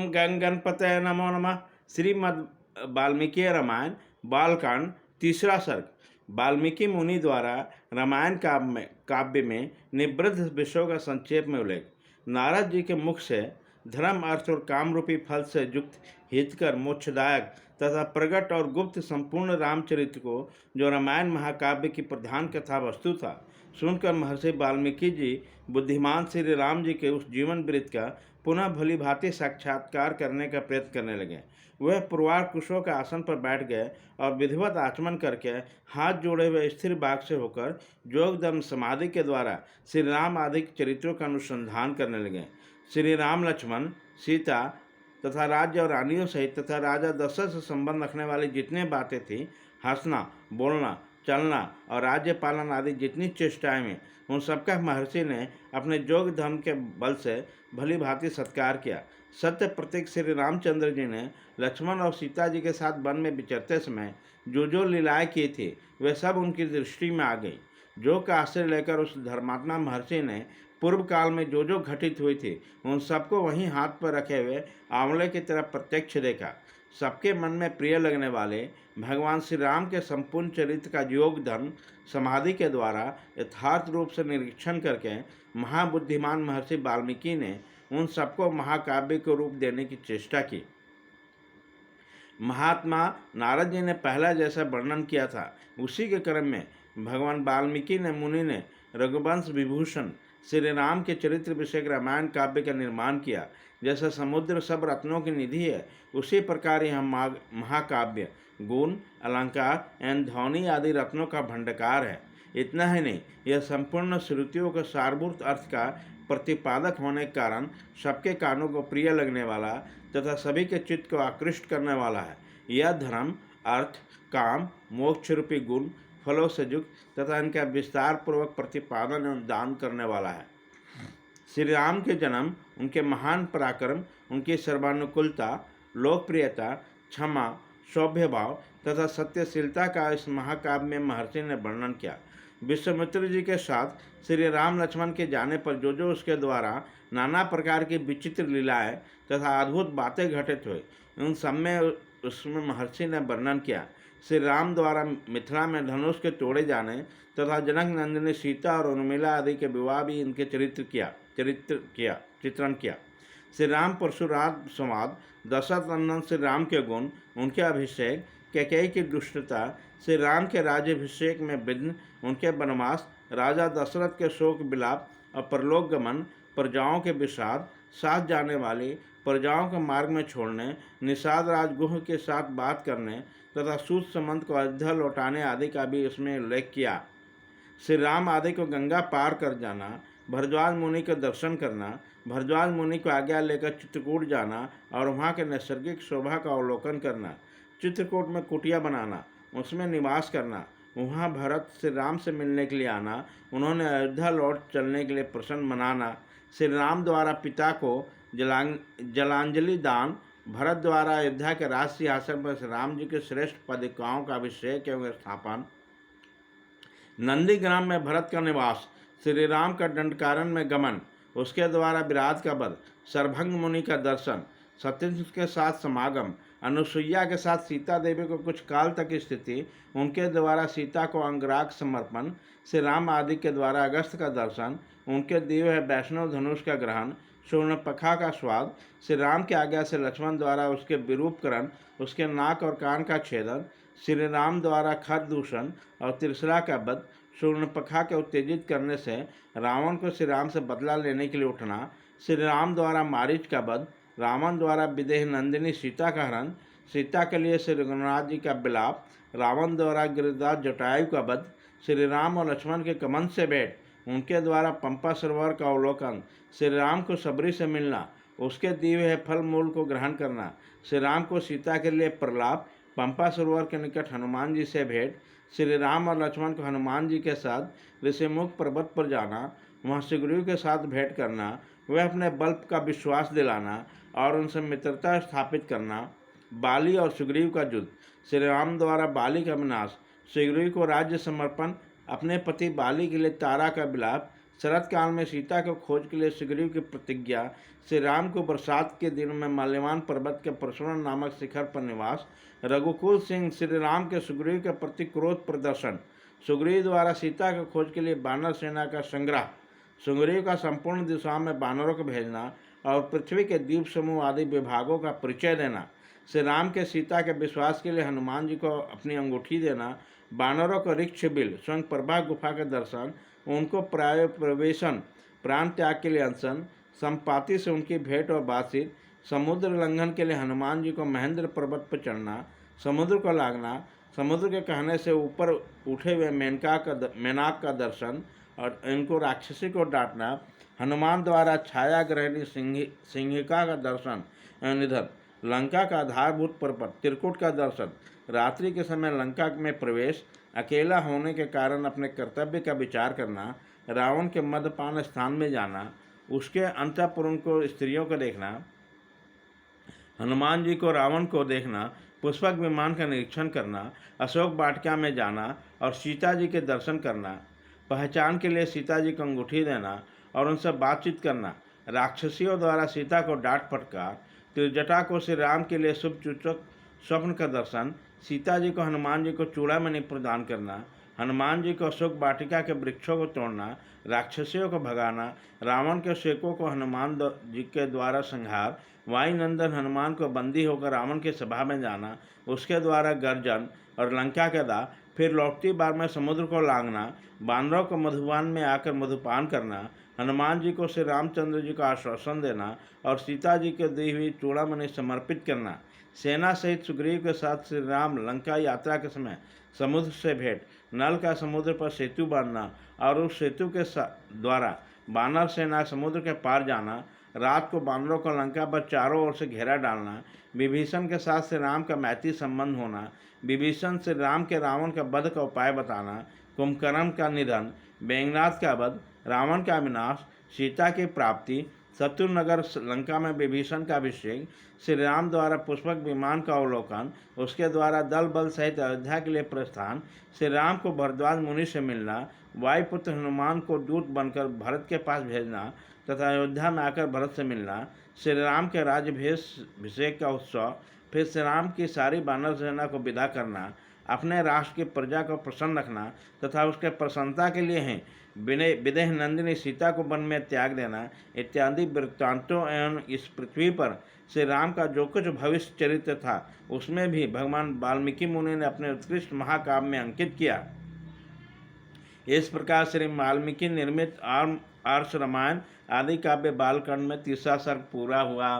गंग गणपतये नमो नमः। श्रीमद् वाल्मीकि रामायण बालकांड तीसरा सर्ग। वाल्मीकि मुनि द्वारा रामायण काव्य में निवृत्त विषयों का संक्षेप में उल्लेख। नारद जी के मुख से धर्म अर्थ और काम रूपी फल से युक्त हितकर मोक्षदायक तथा प्रगट और गुप्त संपूर्ण रामचरित्र को, जो रामायण महाकाव्य की प्रधान कथा वस्तु था, सुनकर महर्षि वाल्मीकि जी बुद्धिमान श्री राम जी के उस जीवन वृत्त का पुनः भली भांति साक्षात्कार करने का प्रयत्न करने लगे। वह पुरवार कुशों के आसन पर बैठ गए और विधिवत आचमन करके हाथ जोड़े हुए स्थिर बाग से होकर योग धर्म समाधि के द्वारा श्री राम आदि चरित्रों का अनुसंधान करने लगे। श्री राम, लक्ष्मण, सीता तथा राज्य और रानियों सहित तथा राजा दशरथ से संबंध रखने वाली जितनी बातें थीं, हंसना, बोलना, चलना और राज्य पालन आदि जितनी चेष्टाएं में, उन सबका महर्षि ने अपने योग धर्म के बल से भली भांति सत्कार किया। सत्य प्रतीक श्री रामचंद्र जी ने लक्ष्मण और सीता जी के साथ वन में विचरते समय जो लीलाएं की थी, वे सब उनकी दृष्टि में आ गई। जो का आश्रय लेकर उस धर्मात्मा महर्षि ने पूर्व काल में जो घटित हुई थी, उन सबको वहीं हाथ पर रखे हुए आंवले की तरह प्रत्यक्ष देखा। सबके मन में प्रिय लगने वाले भगवान श्री राम के संपूर्ण चरित्र का योग धर्म समाधि के द्वारा यथार्थ रूप से निरीक्षण करके महाबुद्धिमान महर्षि वाल्मीकि ने उन सबको महाकाव्य को रूप देने की चेष्टा की। महात्मा नारद जी ने पहला जैसा वर्णन किया था, उसी के क्रम में भगवान वाल्मीकि ने मुनि ने रघुवंश विभूषण श्री राम के चरित्र विषयक रामायण काव्य का निर्माण किया। जैसा समुद्र सब रत्नों की निधि है, उसी प्रकार यह महाकाव्य गुण, अलंकार एवं ध्वनि आदि रत्नों का भंडार है। इतना ही नहीं, यह संपूर्ण श्रुतियों के सारभूत अर्थ का प्रतिपादक होने के कारण सबके कानों को प्रिय लगने वाला तथा सभी के चित्त को आकृष्ट करने वाला है। यह धर्म, अर्थ, काम, मोक्ष रूपी गुण फलों से युक्त तथा इनका विस्तार पूर्वक प्रतिपादन एवं दान करने वाला है। श्री राम के जन्म, उनके महान पराक्रम, उनकी सर्वानुकूलता, लोकप्रियता, क्षमा, सौभ्य भाव तथा सत्यशीलता का इस महाकाव्य में महर्षि ने वर्णन किया। विश्वामित्र जी के साथ श्री राम लक्ष्मण के जाने पर जो उसके द्वारा नाना प्रकार की विचित्र लीलाएं तथा अद्भुत बातें घटित हुई, उन सब में उसमें महर्षि ने वर्णन किया। श्री राम द्वारा मिथिला में धनुष के तोड़े जाने तथा जनक नंदिनी सीता और उर्मिला आदि के विवाह भी इनके चित्रण किया। श्री राम परशुराम संवाद, दशरथ नंदन श्री राम के गुण, उनके अभिषेक, कैकेयी की दुष्टता, श्री राम के राज्याभिषेक में विघ्न, उनके वनवास, राजा दशरथ के शोक विलाप और परलोक गमन, प्रजाओं के विषाद, साथ जाने वाली प्रजाओं को मार्ग में छोड़ने, निषाद राजगुह के साथ बात करने तथा सूत संबंध को अयोध्या लौटाने आदि का भी इसमें उल्लेख किया। श्री राम आदि को गंगा पार कर जाना, भरद्वाज मुनि के दर्शन करना, भरद्वाज मुनि को आज्ञा लेकर चित्रकूट जाना और वहाँ के नैसर्गिक शोभा का अवलोकन करना, चित्रकूट में कुटिया बनाना, उसमें निवास करना, वहाँ भरत श्री राम से मिलने के लिए आना, उन्होंने अयोध्या लौट चलने के लिए प्रसन्न मनाना, श्री राम द्वारा पिता को जलांजलि दान, भरत द्वारा अयोध्या के राज सिंहासन पर श्री राम जी के श्रेष्ठ पदिकाओं का अभिषेक एवं स्थापन, नंदीग्राम में भरत का निवास, श्री राम का दंडकारण्य में गमन, उसके द्वारा विराट का वध, सर्वभंग मुनि का दर्शन, सत्येंद्र के साथ समागम, अनुसुईया के साथ सीता देवी को कुछ काल तक स्थिति, उनके द्वारा सीता को अंगराग समर्पण, श्री राम आदि के द्वारा अगस्त का दर्शन, उनके दिए हुए वैष्णव धनुष का ग्रहण, स्वर्णपखा का स्वाद, श्री राम की आज्ञा से लक्ष्मण द्वारा उसके विरूपकरण, उसके नाक और कान का छेदन, श्री राम द्वारा खर दूषण और त्रिशला का वध, स्वर्णपखा के उत्तेजित करने से रावण को श्री राम से बदला लेने के लिए उठना, श्री राम द्वारा मारीच का वध, रावण द्वारा विदेह नंदिनी सीता का हरण, सीता के लिए श्री रघुनाथ जी का विलाप, रावण द्वारा गिरिराज जटायु का वध, श्री राम और लक्ष्मण के कमन से भेंट, उनके द्वारा पंपा सरोवर का अवलोकन, श्री राम को सबरी से मिलना, उसके दिए हुए फल मूल को ग्रहण करना, श्री राम को सीता के लिए प्रलाप, पंपा सरोवर के निकट हनुमान जी से भेंट, श्री राम और लक्ष्मण को हनुमान जी के साथ ऋषिमुख पर्वत पर जाना, वहाँ सुग्रीव के साथ भेंट करना, वह अपने बल का विश्वास दिलाना और उनसे मित्रता स्थापित करना, बाली और सुग्रीव का युद्ध, श्री राम द्वारा बाली का विनाश, सुग्रीव को राज्य समर्पण, अपने पति बाली के लिए तारा का विलाप, शरत काल में सीता को खोज के लिए सुग्रीव की प्रतिज्ञा, श्री राम को बरसात के दिन में माल्यवान पर्वत के परशुराम नामक शिखर पर निवास, रघुकुल सिंह श्री राम के सुग्रीव के प्रति क्रोध प्रदर्शन, सुग्रीव द्वारा सीता की खोज के लिए बानर सेना का संग्रह, सुग्रीव का संपूर्ण दिशाओं में बानरों को भेजना और पृथ्वी के द्वीप समूह आदि विभागों का परिचय देना, श्री राम के सीता के विश्वास के लिए हनुमान जी को अपनी अंगूठी देना, बानरों को ऋक्ष बिल स्वयं प्रभा गुफा के दर्शन, उनको प्राय प्रवेशन, प्राण त्याग के लिए अनशन, संपाति से उनकी भेंट और बातचीत, समुद्र लंघन के लिए हनुमान जी को महेंद्र पर्वत पर चढ़ना, समुद्र को लागना, समुद्र के कहने से ऊपर उठे हुए मेनाक का दर्शन और इनको राक्षसी को डांटना, हनुमान द्वारा छाया ग्रहणी सिंहिका का दर्शन एवं निधन, लंका का आधारभूत पर्वत त्रिकुट का दर्शन, रात्रि के समय लंका में प्रवेश, अकेला होने के कारण अपने कर्तव्य का विचार करना, रावण के मदपान स्थान में जाना, उसके अंतःपुर को स्त्रियों को देखना, हनुमान जी को रावण को देखना, पुष्पक विमान का निरीक्षण करना, अशोक वाटिका में जाना और सीता जी के दर्शन करना, पहचान के लिए सीता जी को अंगूठी देना और उनसे बातचीत करना, राक्षसियों द्वारा सीता को डांट फटकार, त्रिजटा को श्री राम के लिए शुभ सूचक स्वप्न का दर्शन, सीता जी को हनुमान जी को चूड़ामणि प्रदान करना, हनुमान जी को अशोक वाटिका के वृक्षों को तोड़ना, राक्षसियों को भगाना, रावण के सेवकों को हनुमान जी के द्वारा संहार, वायुनंदन हनुमान को बंदी होकर रावण की सभा में जाना, उसके द्वारा गर्जन और लंका के दाह, फिर लौटती बार में समुद्र को लांघना, बानरों को मधुबान में आकर मधुपान करना, हनुमान जी को श्री रामचंद्र जी को आश्वासन देना और सीता जी को दी हुई चूड़ामणि समर्पित करना, सेना सहित सुग्रीव के साथ श्री राम लंका यात्रा के समय समुद्र से भेंट, नल का समुद्र पर सेतु बांधना और उस सेतु के द्वारा बानर सेना समुद्र के पार जाना, रात को बानरों को लंका पर चारों ओर से घेरा डालना, विभीषण के साथ श्री राम का मैत्री संबंध होना, विभीषण श्री राम के रावण का वध का उपाय बताना, कुंभकर्ण का निधन, मेघनाथ का वध, रावण का विनाश, सीता की प्राप्ति, शत्रुनगर लंका में विभीषण का अभिषेक, श्री राम द्वारा पुष्पक विमान का अवलोकन, उसके द्वारा दल बल सहित अयोध्या के लिए प्रस्थान, श्री राम को भरद्वाज मुनि से मिलना, वायुपुत्र हनुमान को दूत बनकर भरत के पास भेजना तथा अयोध्या में आकर भरत से मिलना, श्री राम के राज्याभिषेक का उत्सव, फिर श्री राम की सारी बानर सेना को विदा करना, अपने राष्ट्र की प्रजा को प्रसन्न रखना तथा उसके प्रसन्नता के लिए हैं विदेह नंदिनी सीता को वन में त्याग देना इत्यादि वृत्तांतों एवं इस पृथ्वी पर श्री राम का जो कुछ भविष्य चरित्र था उसमें भी भगवान वाल्मीकि मुनि ने अपने उत्कृष्ट महाकाव्य में अंकित किया। इस प्रकार श्री वाल्मीकि निर्मित आर्ष रामायण आदि काव्य बालकांड में तीसरा सर्ग पूरा हुआ।